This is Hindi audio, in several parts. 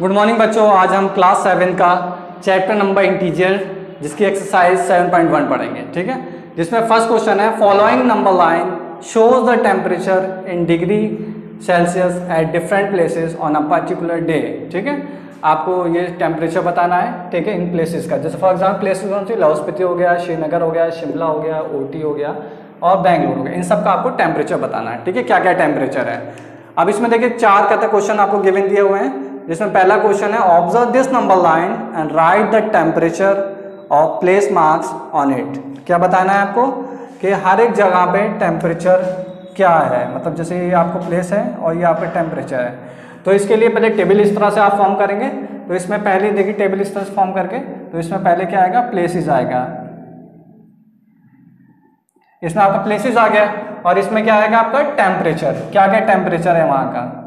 गुड मॉर्निंग बच्चों। आज हम क्लास 7 का चैप्टर नंबर इंटीजर जिसकी एक्सरसाइज 7.1 पढ़ेंगे। ठीक है, जिसमें फर्स्ट क्वेश्चन है following number line shows the temperature in degree Celsius at different places on a particular day. ठीक है, आपको ये टेम्परेचर बताना है। ठीक है, इन प्लेसेस का, जैसे फॉर एग्जाम्पल प्लेसेस कौन सी, लाहौल स्पीति हो गया, श्रीनगर हो गया, शिमला हो गया, ऊटी हो गया और बेंगलुरु हो गया। इन सब का आपको टेम्परेचर बताना है। ठीक है, क्या क्या टेम्परेचर है। अब इसमें देखिए चार कहते क्वेश्चन आपको गिवन दिए हुए हैं, जिसमें पहला क्वेश्चन है observe this number line and right the temperature of place marks on it. क्या बताना है आपको कि हर एक जगह पे टेम्परेचर क्या है, मतलब जैसे ये आपको प्लेस है और ये आपका टेम्परेचर है। तो इसके लिए पहले टेबल इस तरह से आप फॉर्म करेंगे। तो इसमें पहले देखिए टेबल इस तरह से फॉर्म करके, तो इसमें पहले क्या आएगा, प्लेसेस आएगा। इसमें आपका प्लेसेस आ गया और इसमें क्या आएगा आपका टेम्परेचर, क्या क्या टेम्परेचर है वहां का।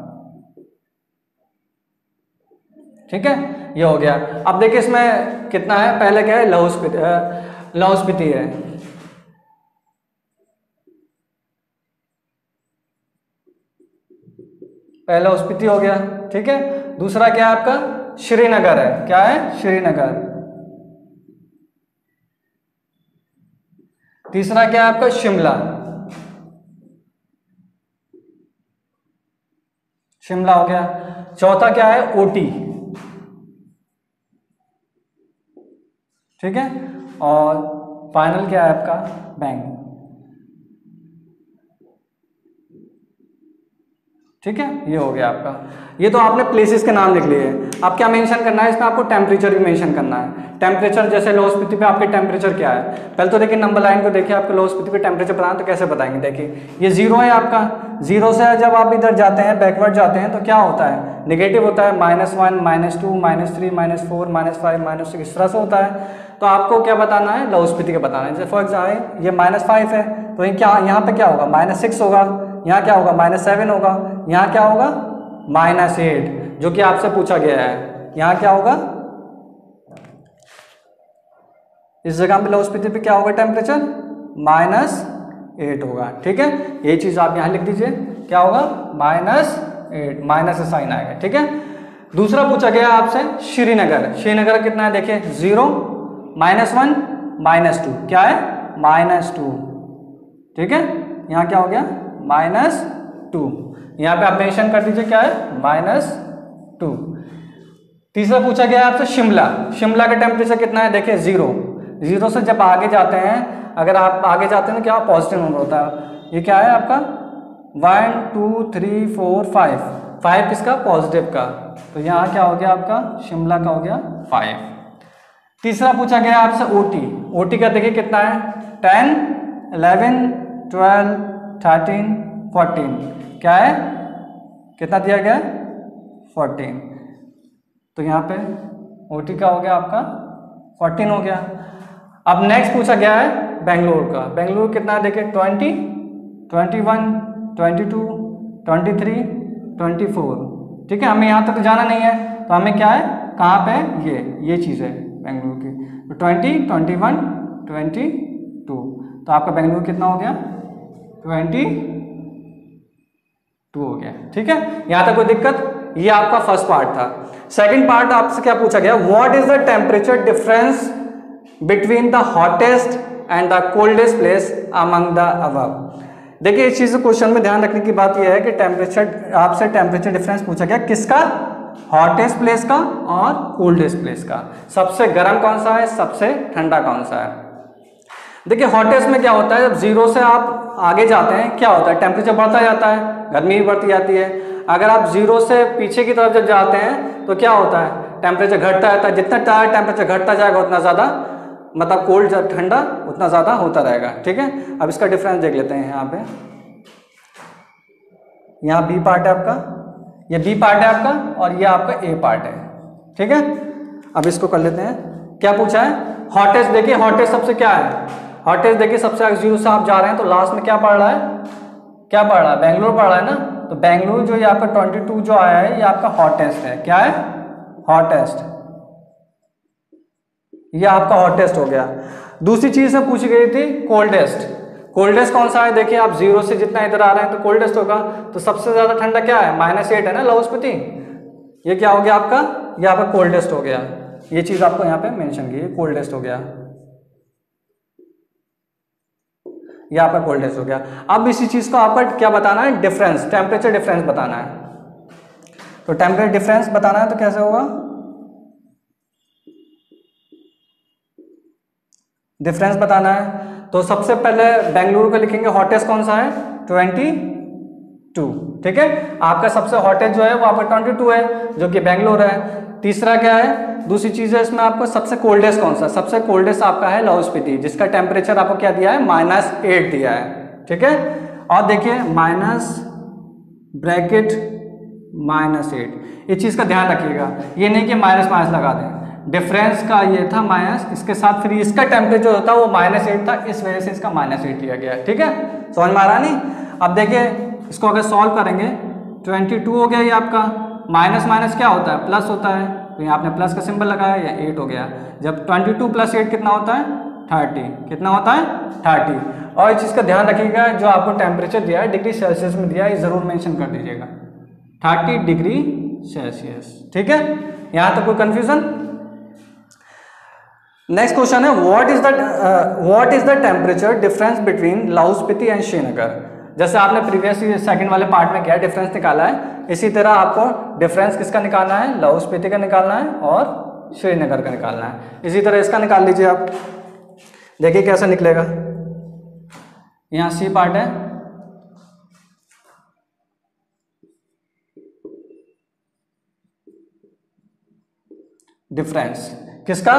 ठीक है, ये हो गया। अब देखिए इसमें कितना है, पहले क्या है, लाहौल स्पीति है। पहला लाहौल स्पीति हो गया। ठीक है, दूसरा क्या है आपका श्रीनगर है। क्या है, श्रीनगर। तीसरा क्या है आपका शिमला, शिमला हो गया। चौथा क्या है, ऊटी। ठीक है, और फाइनल क्या है आपका बेंगलुरु। ठीक है, ये हो गया आपका। ये तो आपने प्लेसेस के नाम लिख लिए। अब क्या मेंशन करना है इसमें, आपको टेम्परेचर भी मेंशन करना है। टेम्परेचर जैसे लाहौल स्पीति पे आपके टेम्परेचर क्या है, पहले तो देखिए नंबर लाइन को देखिए, आपको लाहौल स्पीति पे टेम्परेचर बताना तो कैसे बताएंगे। देखिए ये जीरो है आपका, जीरो से जब आप इधर जाते हैं, बैकवर्ड जाते हैं तो क्या होता है, नेगेटिव होता है। -1, -2, -3, -4, -5, -6 इस तरह से होता है। तो आपको क्या बताना है, लाहौल स्पीति का बताना है। जैसे फॉर एग्जाम्पल ये -5 है तो ये क्या, यहाँ पे क्या होगा, -6 होगा। यहाँ क्या होगा, -7 होगा। यहाँ क्या होगा, -8, जो कि आपसे पूछा गया है। यहाँ क्या होगा, इस जगह पे लाहौल स्पीति पे क्या होगा टेम्परेचर, -8 होगा। ठीक है, ये चीज आप यहाँ लिख दीजिए, क्या होगा, -8, माइनस से साइन आएगा। ठीक है, दूसरा पूछा गया आपसे श्रीनगर। श्रीनगर कितना है, देखिए 0, -1, -2, क्या है, -2। ठीक है, यहाँ क्या हो गया, -2। यहाँ पे आप मेंशन कर दीजिए क्या है, -2। तीसरा पूछा गया आपसे शिमला। शिमला का टेम्परेचर कितना है, देखिए 0। 0 से जब आगे जाते हैं, अगर आप आगे जाते हैं तो क्या पॉजिटिव नंबर होता है। ये क्या है आपका 1, 2, 3, 4, 5 किसका, पॉजिटिव का। तो यहाँ क्या हो गया आपका, शिमला का हो गया 5। तीसरा पूछा गया आपसे ओटी। ओटी का देखिए कितना है, 10, 11, 12, 13, 14। क्या है, कितना दिया गया, 14। तो यहाँ पे ओटी का हो गया आपका 14 हो गया। अब नेक्स्ट पूछा गया है बेंगलुरु का। बेंगलुरु कितना है, देखिए 20, 21, 22, 23, 24। ठीक है, हमें यहाँ तक तो जाना नहीं है, तो हमें क्या है, कहाँ पे, ये चीज़ है बेंगलुरु की। तो 20, 21, 22। तो आपका बेंगलुरु कितना हो गया, 22 हो गया। ठीक है, यहाँ तक कोई दिक्कत। ये आपका फर्स्ट पार्ट था। सेकंड पार्ट आपसे क्या पूछा गया, what is the temperature difference between the hottest and the coldest place among the above. देखिए इस चीज क्वेश्चन में ध्यान रखने की बात यह है कि टेम्परेचर, आपसे टेम्परेचर डिफरेंस पूछा गया किसका, हॉटेस्ट प्लेस का और कोल्डेस्ट प्लेस का। सबसे गर्म कौन सा है, सबसे ठंडा कौन सा है। देखिए हॉटेस्ट में क्या होता है, जब 0 से आप आगे जाते हैं क्या होता है, टेम्परेचर बढ़ता जाता है, गर्मी भी बढ़ती जाती है। अगर आप 0 से पीछे की तरफ जब जाते हैं तो क्या होता है, टेम्परेचर घटता रहता है। जितना टेम्परेचर घटता जाएगा उतना ज़्यादा, मतलब कोल्ड ठंडा उतना ज़्यादा होता रहेगा। ठीक है, अब इसका डिफरेंस देख लेते हैं। यहाँ पे, यहाँ बी पार्ट है आपका, ये बी पार्ट है आपका और ये आपका ए पार्ट है। ठीक है, अब इसको कर लेते हैं। क्या पूछा है, हॉटेस्ट। देखिए हॉटेस्ट सबसे क्या है, हॉटेस्ट देखिए सबसे आगे 0 से आप जा रहे हैं तो लास्ट में क्या पड़ रहा है, क्या पड़ रहा है, बेंगलुरु पड़ रहा है ना। तो बेंगलुरु जो ये आपका 22 जो आया है, ये आपका हॉटेस्ट है। क्या है, हॉटेस्ट, ये आपका हॉटेस्ट हो गया। दूसरी चीज से पूछी गई थी कोल्डेस्ट। कोल्डेस्ट कौन सा है, देखिए आप 0 से जितना इधर आ रहे हैं तो कोल्डेस्ट होगा। तो सबसे ज्यादा ठंडा क्या है, -8 है ना लाहौल स्पीति। ये क्या हो गया आपका, ये आपका कोल्डेस्ट हो गया, ये चीज आपको यहाँ पे मेंशन की, कोल्डेस्ट हो गया, ये आपका कोल्डेस्ट हो गया। अब इसी चीज को आपका क्या बताना है, डिफरेंस, टेम्परेचर डिफरेंस बताना है। तो टेम्परेचर डिफरेंस बताना है तो कैसे होगा, डिफरेंस बताना है तो सबसे पहले बेंगलुरु का लिखेंगे, हॉटेस्ट कौन सा है 22, ठीक है, आपका सबसे हॉटेस्ट जो है वो आपका 22 है जो कि बेंगलुरु है। तीसरा क्या है, दूसरी चीज है इसमें आपको सबसे कोल्डेस्ट कौन सा, सबसे कोल्डेस्ट आपका है लाहौल स्पीति जिसका टेम्परेचर आपको क्या दिया है -8 दिया है, ठीक है। और देखिए माइनस ब्रैकेट -8, ये चीज का ध्यान रखिएगा, ये नहीं कि माइनस माइनस लगा दें, डिफरेंस का ये था माइनस, इसके साथ फिर इसका टेम्परेचर होता वो -8 था, इस वजह से इसका -8 लिया गया, ठीक है, समझ में आ रहा नहीं। अब देखिए इसको अगर सॉल्व करेंगे 22 हो गया, ये आपका माइनस माइनस क्या होता है प्लस होता है, तो यहाँ आपने प्लस का सिंबल लगाया, या 8 हो गया। जब 22 + 8 कितना होता है 30, कितना होता है 30। और इस चीज़ का ध्यान रखिएगा, जो आपको टेम्परेचर दिया है डिग्री सेल्सियस में दिया है, ये जरूर मेंशन कर दीजिएगा 30 डिग्री सेल्सियस, ठीक है, यहाँ तक कोई कंफ्यूजन। नेक्स्ट क्वेश्चन है what is the temperature difference between Lahaul Spiti and Srinagar. जैसे आपने प्रीवियस सेकंड वाले पार्ट में क्या डिफरेंस निकाला है, इसी तरह आपको डिफरेंस किसका निकालना है, लाहौल स्पीति का निकालना है और श्रीनगर का निकालना है। इसी तरह इसका निकाल लीजिए आप, देखिए कैसा निकलेगा। यहाँ सी पार्ट है, डिफरेंस किसका,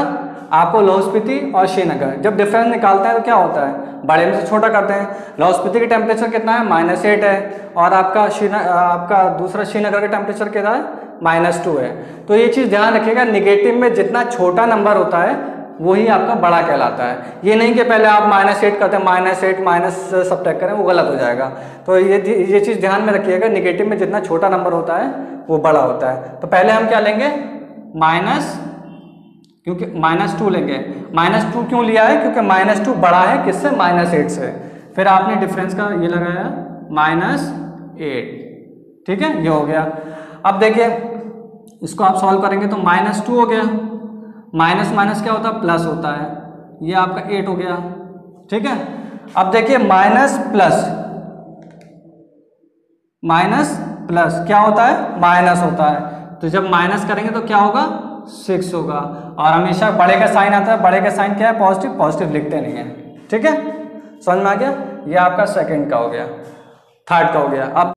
आपको लाहौल स्पीति और श्रीनगर। जब डिफरेंस निकालते हैं तो क्या होता है, बड़े में से छोटा करते हैं। लाहौल स्पीति का टेम्परेचर कितना है -8 है, और आपका दूसरा श्रीनगर का टेम्परेचर कितना है -2 है। तो ये चीज़ ध्यान रखिएगा, निगेटिव में जितना छोटा नंबर होता है वही आपका बड़ा कहलाता है। ये नहीं कि पहले आप -8 करते हैं, -8 माइनस सब्ट्रैक्ट करें, वो गलत हो जाएगा। तो ये चीज़ ध्यान में रखिएगा, निगेटिव में जितना छोटा नंबर होता है वो बड़ा होता है। तो पहले हम क्या लेंगे क्योंकि -2 लेंगे। -2 क्यों लिया है, क्योंकि -2 बड़ा है किससे, -8 से। फिर आपने डिफरेंस का ये लगाया -8, ठीक है, ये हो गया। अब देखिए इसको आप सॉल्व करेंगे तो -2 हो गया, माइनस माइनस क्या होता है प्लस होता है, ये आपका 8 हो गया, ठीक है। अब देखिए माइनस प्लस क्या होता है, माइनस होता है। तो जब माइनस करेंगे तो क्या होगा 6 होगा, और हमेशा बड़े का साइन आता है, बड़े का साइन क्या है पॉजिटिव, पॉजिटिव लिखते नहीं है, ठीक है, समझ में आ गया। ये आपका सेकंड का हो गया, थर्ड का हो गया। अब